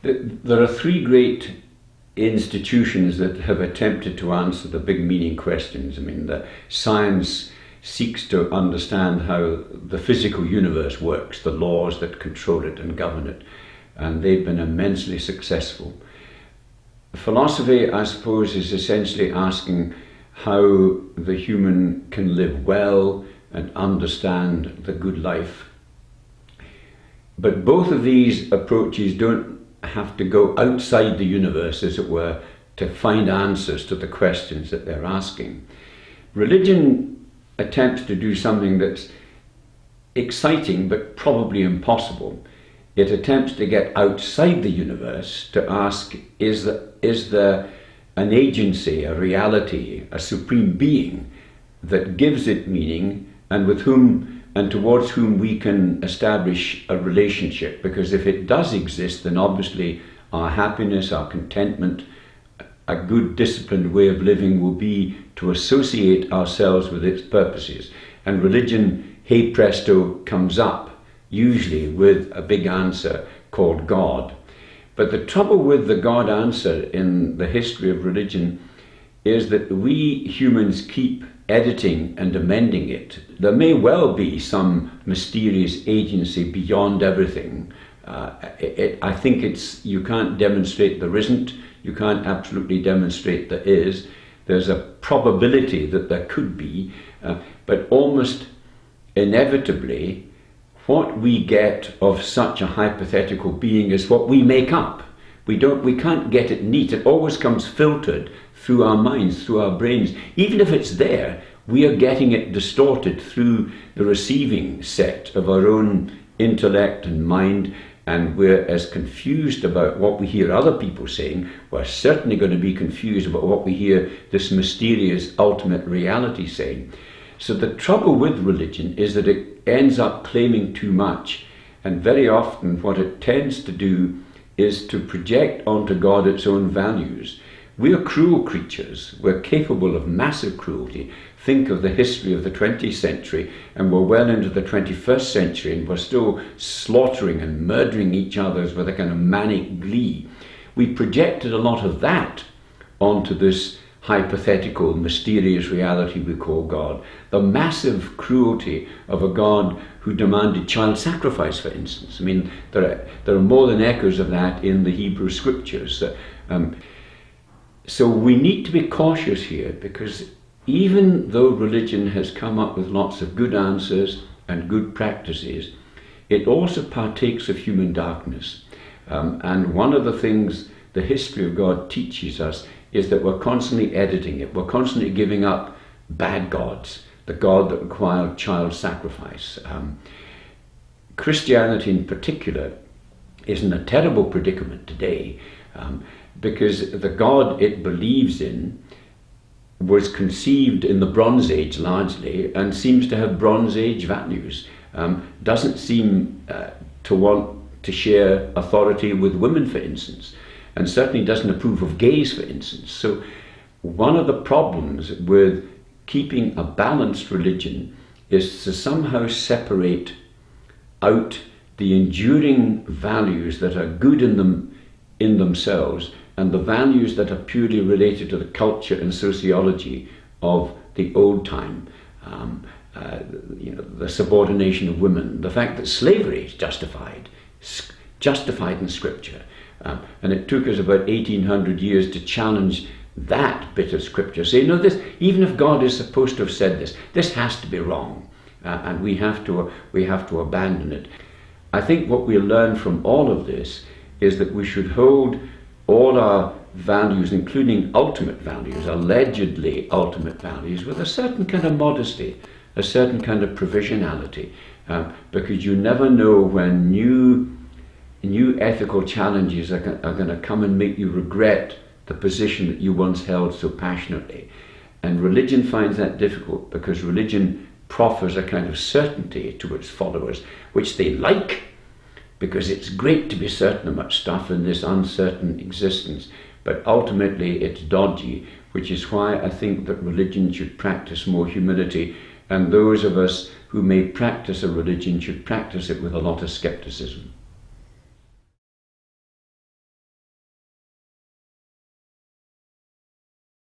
There are three great institutions that have attempted to answer the big meaning questions. I mean, the science seeks to understand how the physical universe works, the laws that control it and govern it, and they've been immensely successful. Philosophy, I suppose, is essentially asking how the human can live well and understand the good life. But both of these approaches don't have to go outside the universe, as it were, to find answers to the questions that they're asking. Religion attempts to do something that's exciting but probably impossible. It attempts to get outside the universe to ask, is there an agency, a reality, a supreme being that gives it meaning, and with whom and towards whom we can establish a relationship? Because if it does exist, then obviously our happiness, our contentment, a good disciplined way of living will be to associate ourselves with its purposes. And religion, hey presto, comes up, usually with a big answer called God. But the trouble with the God answer in the history of religion is that we humans keep editing and amending it. There may well be some mysterious agency beyond everything. I think you can't demonstrate there isn't. You can't absolutely demonstrate there is. There's a probability that there could be, but almost inevitably, what we get of such a hypothetical being is what we make up. We can't get it neat. It always comes filtered through our minds, through our brains. Even if it's there, we are getting it distorted through the receiving set of our own intellect and mind, and we're as confused about what we hear other people saying. We're certainly going to be confused about what we hear this mysterious ultimate reality saying. So the trouble with religion is that it ends up claiming too much, and very often what it tends to do is to project onto God its own values. We are cruel creatures. We're capable of massive cruelty. Think of the history of the 20th century, and we're well into the 21st century, and we're still slaughtering and murdering each other with a kind of manic glee. We projected a lot of that onto this hypothetical, mysterious reality we call God. The massive cruelty of a God who demanded child sacrifice, for instance. I mean, there are more than echoes of that in the Hebrew scriptures. So we need to be cautious here, because even though religion has come up with lots of good answers and good practices, it also partakes of human darkness. And one of the things the history of God teaches us is that we're constantly editing it. We're constantly giving up bad gods, the God that required child sacrifice. Christianity in particular is in a terrible predicament today, because the God it believes in was conceived in the Bronze Age largely, and seems to have Bronze Age values. Doesn't seem to want to share authority with women, for instance, and certainly doesn't approve of gays, for instance. So one of the problems with keeping a balanced religion is to somehow separate out the enduring values that are good in themselves, and the values that are purely related to the culture and sociology of the old time. The subordination of women, the fact that slavery is justified in Scripture. And it took us about 1800 years to challenge that bit of Scripture. Say, no, this, even if God is supposed to have said this has to be wrong, and we have to abandon it. I think what we learn from all of this is that we should hold all our values, including ultimate values, allegedly ultimate values, with a certain kind of modesty, a certain kind of provisionality, because you never know when new ethical challenges are going to come and make you regret the position that you once held so passionately. And religion finds that difficult, because religion proffers a kind of certainty to its followers, which they like, because it's great to be certain of much stuff in this uncertain existence, but ultimately it's dodgy, which is why I think that religion should practice more humility, and those of us who may practice a religion should practice it with a lot of skepticism.